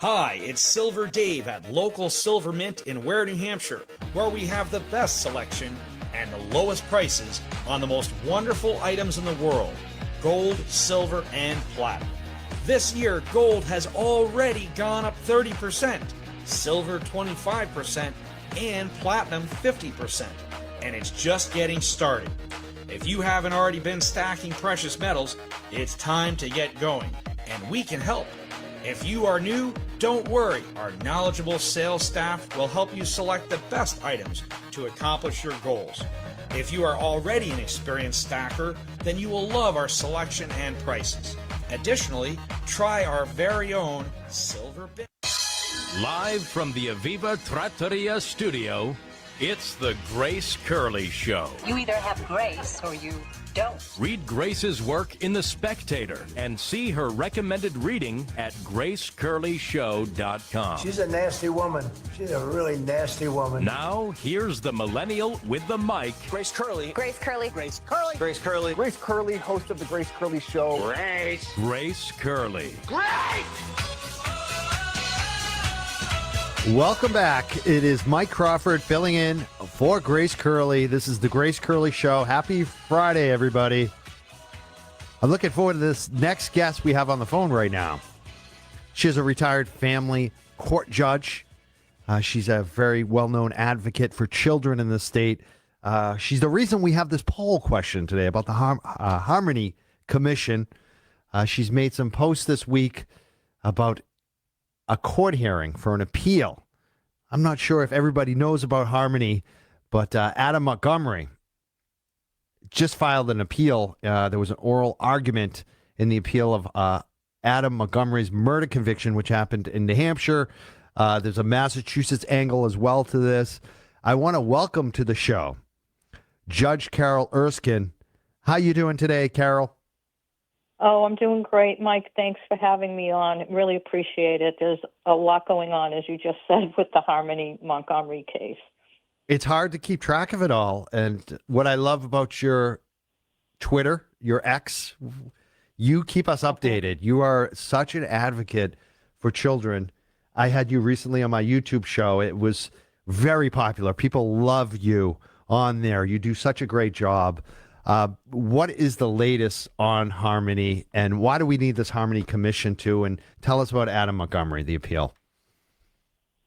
Hi, it's Silver Dave at Local Silver Mint in Ware, New Hampshire, where we have the best selection and the lowest prices on the most wonderful items in the world: gold, silver, and platinum. This year, gold has already gone up 30%, silver 25%, and platinum 50%, and it's just getting started. If you haven't already been stacking precious metals, it's time to get going, and we can help. If you are new, don't worry. Our knowledgeable sales staff will help you select the best items to accomplish your goals. If you are already an experienced stacker, then you will love our selection and prices. Additionally, try our very own silver bin. Live from the Aviva Trattoria studio, it's the Grace Curley Show. You either have grace or you don't. Read Grace's work in The Spectator and see her recommended reading at gracecurleyshow.com. She's a nasty woman. She's a really nasty woman. Now, here's the millennial with the mic, Grace Curley. Grace Curley. Grace Curley. Grace Curley. Grace Curley, host of the Grace Curley Show. Grace Curley. Great! Welcome back. It is Mike Crawford filling in for Grace Curley. This is the Grace Curley Show. Happy Friday, everybody. I'm looking forward to this next guest we have on the phone right now. She is a retired family court judge. She's a very well-known advocate for children in the state. She's the reason we have this poll question today about the Harmony Commission. She's made some posts this week about a court hearing for an appeal. I'm not sure if everybody knows about Harmony, but Adam Montgomery just filed an appeal. There was an oral argument in the appeal of Adam Montgomery's murder conviction, which happened in New Hampshire. There's a Massachusetts angle as well to this. I want to welcome to the show Judge Carol Erskine. How you doing today, Carol? Oh, I'm doing great, Mike. Thanks for having me on. Really appreciate it. There's a lot going on, as you just said, with the Harmony Montgomery case. It's hard to keep track of it all. And what I love about your Twitter, your X, you keep us updated. You are such an advocate for children. I had you recently on my YouTube show. It was very popular. People love you on there. You do such a great job. What is the latest on Harmony, and why do we need this Harmony Commission too? And tell us about Adam Montgomery, the appeal.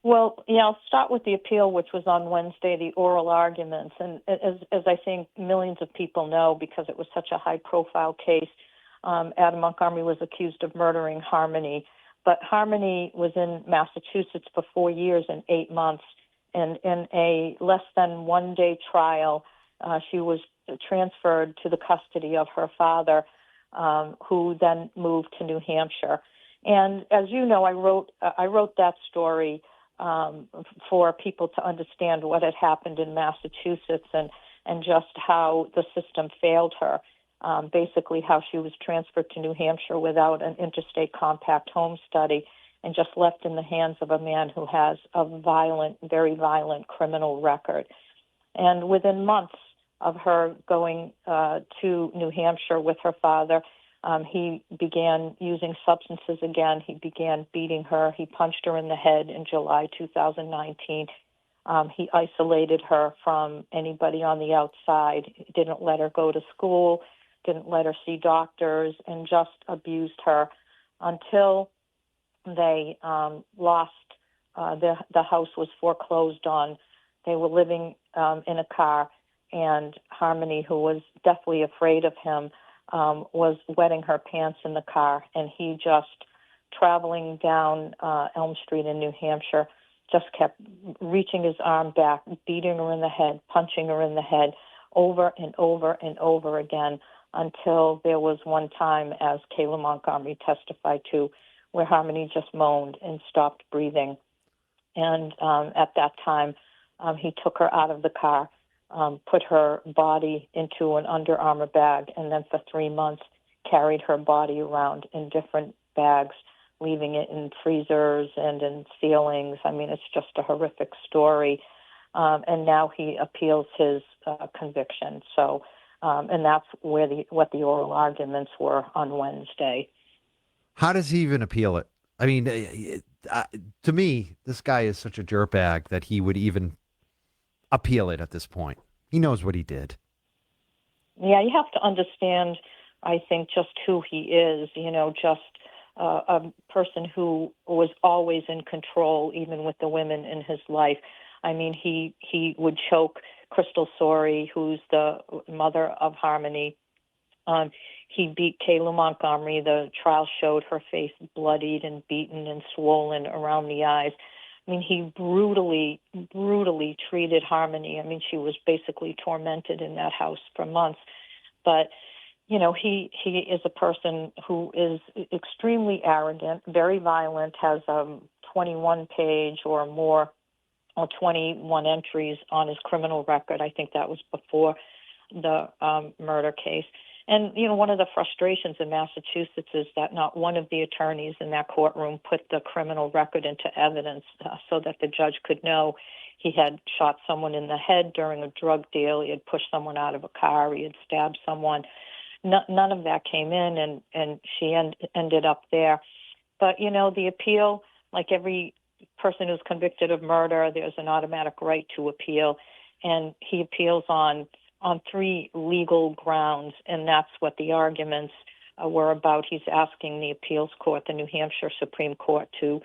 Well, yeah, I'll start with the appeal, which was on Wednesday, the oral arguments. And as I think millions of people know, because it was such a high-profile case, Adam Montgomery was accused of murdering Harmony. But Harmony was in Massachusetts for 4 years and 8 months, and in a less than one-day trial, she was transferred to the custody of her father, who then moved to New Hampshire. And as you know, I wrote that story for people to understand what had happened in Massachusetts and just how the system failed her. Basically, how she was transferred to New Hampshire without an interstate compact home study and just left in the hands of a man who has a violent, very violent criminal record. And within months of her going to New Hampshire with her father, he began using substances again. He began beating her. He punched her in the head in July 2019. He isolated her from anybody on the outside, didn't let her go to school, didn't let her see doctors, and just abused her until they lost, the house was foreclosed on. They were living in a car, and Harmony, who was deathly afraid of him, was wetting her pants in the car, and he just, traveling down Elm Street in New Hampshire, just kept reaching his arm back, beating her in the head, punching her in the head over and over and over again until there was one time, as Kayla Montgomery testified to, where Harmony just moaned and stopped breathing. And at that time, he took her out of the car, put her body into an Under Armour bag, and then for 3 months carried her body around in different bags, leaving it in freezers and in ceilings. I mean, it's just a horrific story. And now he appeals his conviction. So, and that's where what the oral arguments were on Wednesday. How does he even appeal it? I mean, to me, this guy is such a dirtbag that he would even appeal it at this point. He knows what he did. Yeah, you have to understand, I think, just who he is, just a person who was always in control, even with the women in his life. I mean, he would choke Crystal Sorey, who's the mother of Harmony. He beat Kayla Montgomery. The trial showed her face bloodied and beaten and swollen around the eyes. I mean, he brutally treated Harmony. I mean, she was basically tormented in that house for months. But, he is a person who is extremely arrogant, very violent, has a 21-page or more, or 21 entries on his criminal record. I think that was before the murder case. And, one of the frustrations in Massachusetts is that not one of the attorneys in that courtroom put the criminal record into evidence so that the judge could know he had shot someone in the head during a drug deal, he had pushed someone out of a car, he had stabbed someone. None of that came in, and she ended up there. But, the appeal, like every person who's convicted of murder, there's an automatic right to appeal. And he appeals on 3 legal grounds, and that's what the arguments were about. He's asking the appeals court, the New Hampshire Supreme Court, to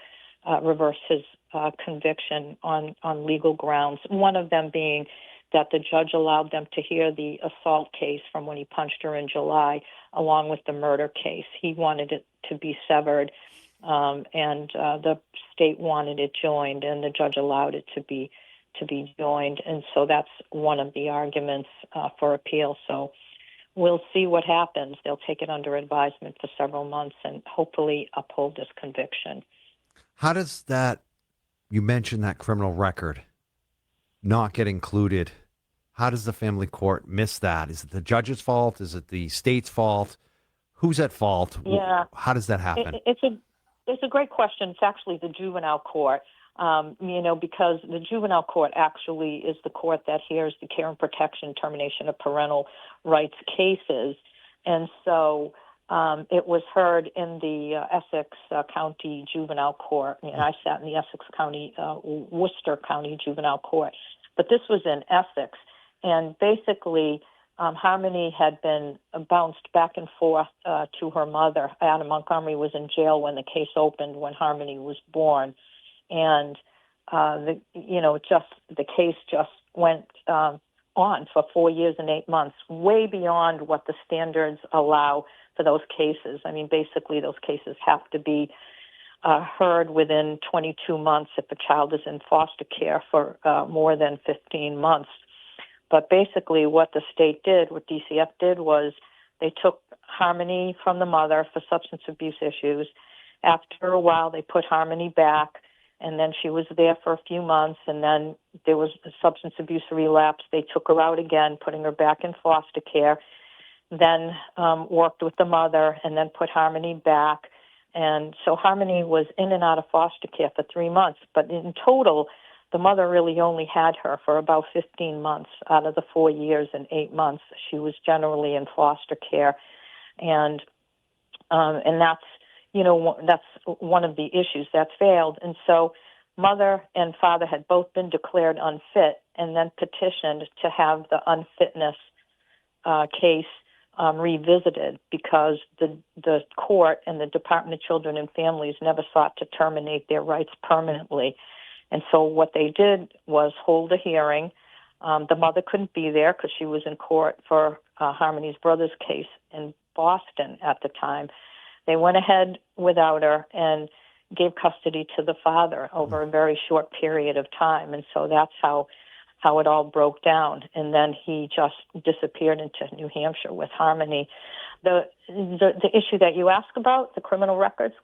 reverse his conviction on legal grounds, one of them being that the judge allowed them to hear the assault case from when he punched her in July, along with the murder case. He wanted it to be severed, and the state wanted it joined, and the judge allowed it to be joined. And so that's one of the arguments for appeal. So we'll see what happens. They'll take it under advisement for several months and hopefully uphold this conviction. How does that, you mentioned that criminal record not get included? How does the family court miss that? Is it the judge's fault? Is it the state's fault? Who's at fault? Yeah. How does that happen? It's a great question. It's actually the juvenile court, because the juvenile court actually is the court that hears the care and protection termination of parental rights cases. And so it was heard in the Essex County Juvenile Court. I sat in the Essex County, Worcester County Juvenile Court. But this was in Essex. And basically, Harmony had been bounced back and forth to her mother. Adam Montgomery was in jail when the case opened, when Harmony was born. And, the case just went on for 4 years and 8 months, way beyond what the standards allow for those cases. I mean, basically, those cases have to be heard within 22 months if a child is in foster care for more than 15 months. But basically what the state did, what DCF did, was they took Harmony from the mother for substance abuse issues. After a while, they put Harmony back, and then she was there for a few months, and then there was a substance abuse relapse. They took her out again, putting her back in foster care, then worked with the mother, and then put Harmony back. And so Harmony was in and out of foster care for 3 months, but in total, the mother really only had her for about 15 months out of the 4 years and 8 months. She was generally in foster care, and that's that's one of the issues that's failed. And so mother and father had both been declared unfit, and then petitioned to have the unfitness case revisited, because the court and the Department of Children and Families never sought to terminate their rights permanently. And so what they did was hold a hearing. The mother couldn't be there because she was in court for Harmony's brother's case in Boston at the time. They went ahead without her and gave custody to the father over a very short period of time. And so that's how it all broke down. And then he just disappeared into New Hampshire with Harmony. The issue that you asked about, the criminal records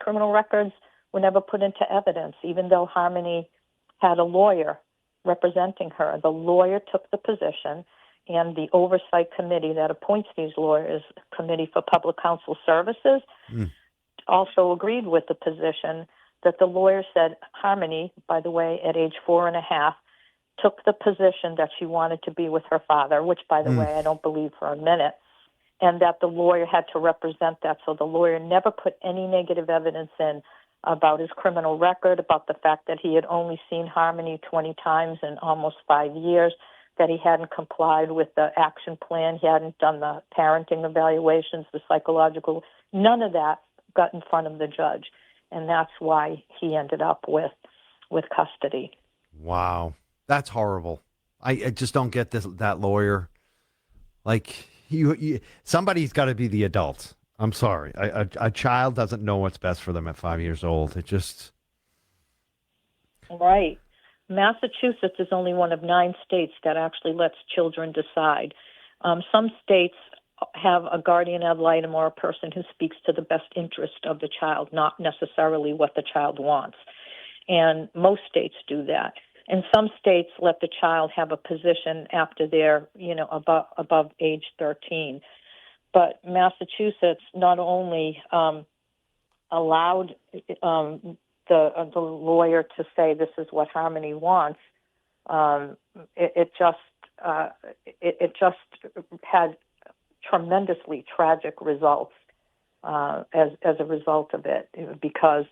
were never put into evidence, even though Harmony had a lawyer representing her. The lawyer took the position, and the oversight committee that appoints these lawyers, Committee for Public Counsel Services, also agreed with the position that the lawyer said Harmony, by the way, at age 4.5, took the position that she wanted to be with her father, which, by the way, I don't believe for a minute, and that the lawyer had to represent that. So the lawyer never put any negative evidence in about his criminal record, about the fact that he had only seen Harmony 20 times in almost 5 years, that he hadn't complied with the action plan, he hadn't done the parenting evaluations, the psychological, none of that got in front of the judge. And that's why he ended up with custody. Wow. That's horrible. I just don't get that lawyer. Like, somebody's got to be the adult. I'm sorry. A child doesn't know what's best for them at 5 years old. It just... Right. Massachusetts is only one of 9 states that actually lets children decide. Some states have a guardian ad litem or a person who speaks to the best interest of the child, not necessarily what the child wants. And most states do that. And some states let the child have a position after they're, above age 13. But Massachusetts not only allowed the lawyer to say this is what Harmony wants, it just had tremendously tragic results as a result of it, because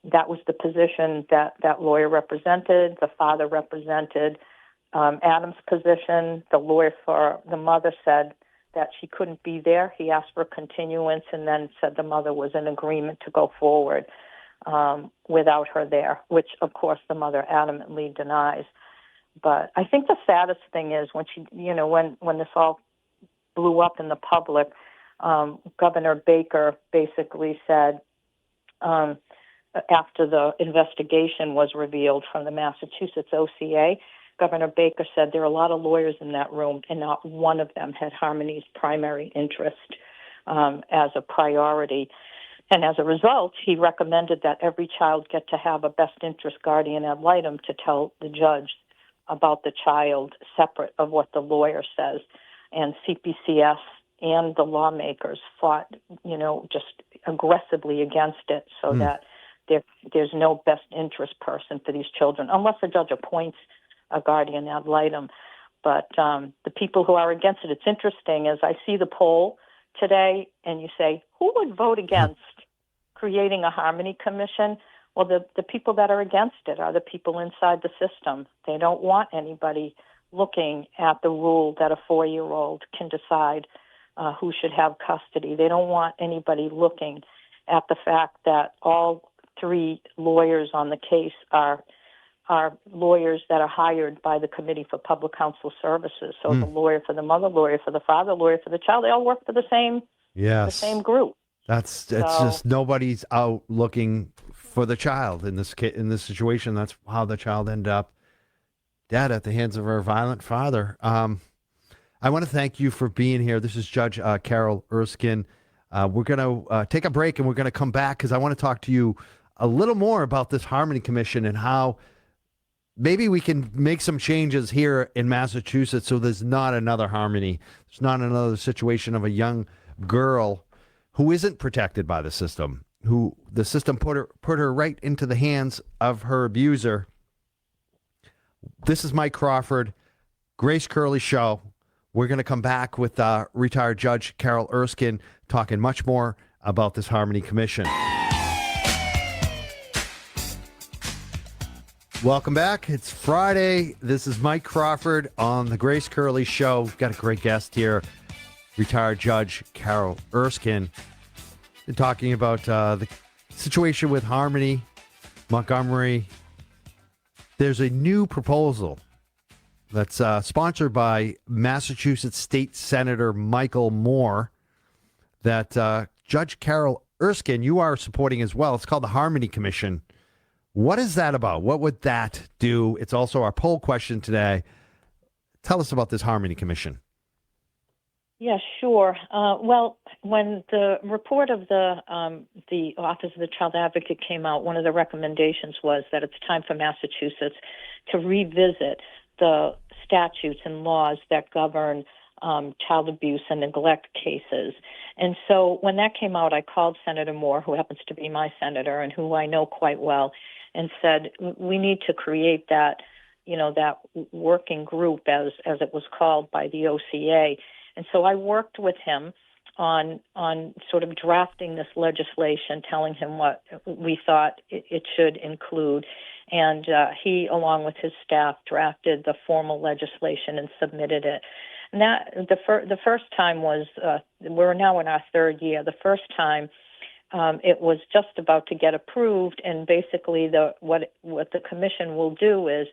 that was the position that lawyer represented. The father represented Adam's position. The lawyer for the mother said that she couldn't be there. He asked for a continuance and then said the mother was in agreement to go forward without her there, which, of course, the mother adamantly denies. But I think the saddest thing is when she, when this all blew up in the public, Governor Baker basically said, after the investigation was revealed from the Massachusetts OCA, Governor Baker said there are a lot of lawyers in that room, and not one of them had Harmony's primary interest as a priority. And as a result, he recommended that every child get to have a best interest guardian ad litem to tell the judge about the child separate of what the lawyer says. And CPCS and the lawmakers fought, just aggressively against it so that there's no best interest person for these children, unless the judge appoints a guardian ad litem. But the people who are against it, it's interesting, as I see the poll today, and you say, who would vote against creating a Harmony Commission? Well, the people that are against it are the people inside the system. They don't want anybody looking at the rule that a 4-year-old can decide who should have custody. They don't want anybody looking at the fact that all 3 lawyers on the case are lawyers that are hired by the Committee for Public Counsel Services. So the lawyer for the mother, lawyer for the father, lawyer for the child, they all work for the same group. It's just nobody's out looking for the child in this situation. That's how the child ended up dead at the hands of her violent father. I want to thank you for being here. This is Judge Carol Erskine. We're going to take a break, and we're going to come back because I want to talk to you a little more about this Harmony Commission and how maybe we can make some changes here in Massachusetts so there's not another Harmony. There's not another situation of a young girl who isn't protected by the system, who the system put her right into the hands of her abuser. This is Mike Crawford, Grace Curley Show. We're going to come back with retired Judge Carol Erskine talking much more about this Harmony Commission. Welcome back. It's Friday. This is Mike Crawford on the Grace Curley Show. We've got a great guest here, retired Judge Carol Erskine. Been talking about the situation with Harmony Montgomery. There's a new proposal that's sponsored by Massachusetts State Senator Michael Moore that Judge Carol Erskine, you are supporting as well. It's called the Harmony Commission. What is that about? What would that do? It's also our poll question today. Tell us about this Harmony Commission. Yeah, sure. Well, when the report of the Office of the Child Advocate came out, one of the recommendations was that it's time for Massachusetts to revisit the statutes and laws that govern child abuse and neglect cases. And so when that came out, I called Senator Moore, who happens to be my senator and who I know quite well, and said, we need to create that, that working group, as it was called by the OCA. And so I worked with him on sort of drafting this legislation, telling him what we thought it should include. And he, along with his staff, drafted the formal legislation and submitted it. And that the first time was, we're now in our third year. The first time it was just about to get approved, and basically what the commission will do is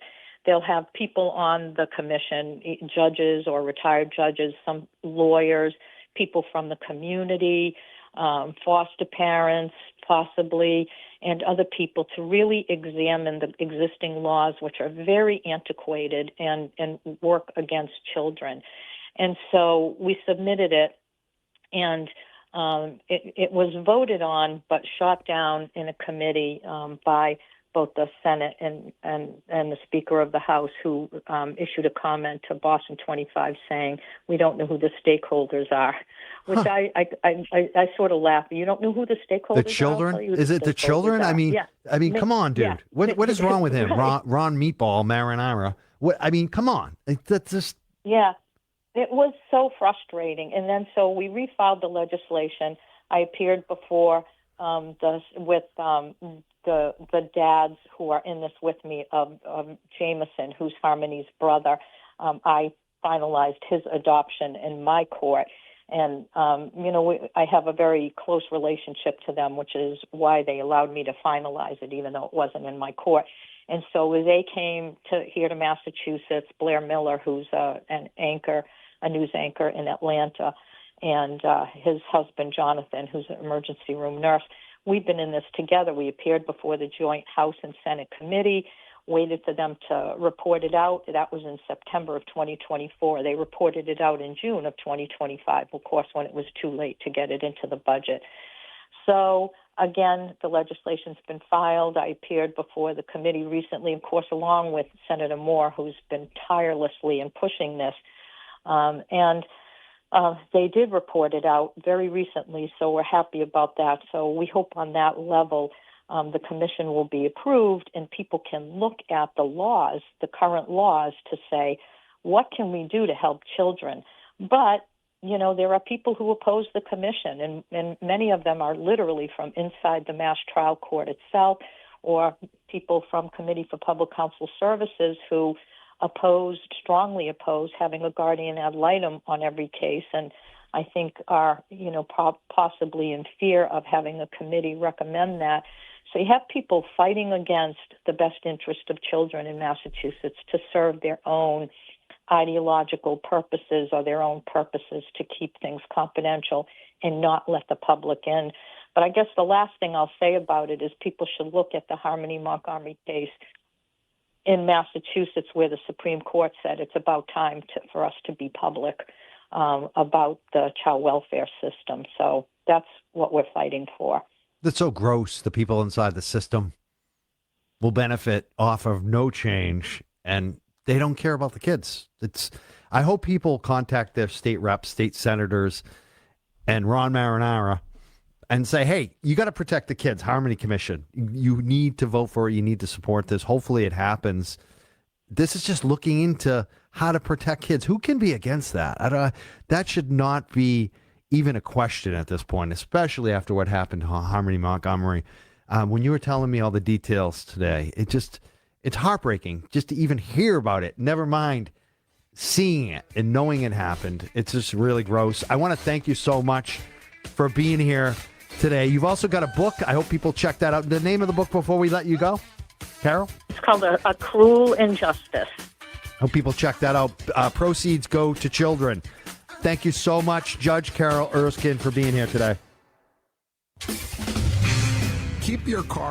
they'll have people on the commission, judges or retired judges, some lawyers, people from the community, foster parents possibly, and other people to really examine the existing laws, which are very antiquated and work against children. And so we submitted it, and it was voted on but shot down in a committee by both the Senate and the Speaker of the House, who issued a comment to Boston 25 saying, we don't know who the stakeholders are, which I sort of laugh. You don't know who the stakeholders are? The children? Is it the children? Are. I mean, come on, dude. Yeah. What is wrong with him? Ron Meatball Marinara. Come on. That's just... Yeah, it was so frustrating. And then so we refiled the legislation. I appeared before the dads who are in this with me of Jameson, who's Harmony's brother. I finalized his adoption in my court. And, I have a very close relationship to them, which is why they allowed me to finalize it, even though it wasn't in my court. And so they came here to Massachusetts, Blair Miller, who's a news anchor in Atlanta, and his husband, Jonathan, who's an emergency room nurse. We've been in this together. We appeared before the joint House and Senate committee, waited for them to report it out. That was in September of 2024. They reported it out in June of 2025, of course, when it was too late to get it into the budget. So, again, the legislation's been filed. I appeared before the committee recently, of course, along with Senator Moore, who's been tirelessly in pushing this. They did report it out very recently, so we're happy about that. So we hope on that level the commission will be approved and people can look at the laws, the current laws, to say, what can we do to help children? But, there are people who oppose the commission, and many of them are literally from inside the Mass Trial Court itself, or people from Committee for Public Counsel Services who strongly opposed having a guardian ad litem on every case, and I think are, possibly in fear of having a committee recommend that. So you have people fighting against the best interest of children in Massachusetts to serve their own ideological purposes or their own purposes to keep things confidential and not let the public in. But I guess the last thing I'll say about it is people should look at the Harmony Montgomery case in Massachusetts, where the Supreme Court said it's about time for us to be public about the child welfare system. So that's what we're fighting for. That's so gross. The people inside the system will benefit off of no change, and they don't care about the kids. I hope people contact their state reps, state senators, and Ron Marinara and say, hey, you got to protect the kids. Harmony Commission. You need to vote for it. You need to support this. Hopefully it happens. This is just looking into how to protect kids. Who can be against that? That should not be even a question at this point, especially after what happened to Harmony Montgomery. When you were telling me all the details today, it's heartbreaking just to even hear about it. Never mind seeing it and knowing it happened. It's just really gross. I want to thank you so much for being here today. You've also got a book. I hope people check that out. The name of the book before we let you go, Carol? It's called A Cruel Injustice. Hope people check that out. Proceeds go to children. Thank you so much, Judge Carol Erskine, for being here today. Keep your car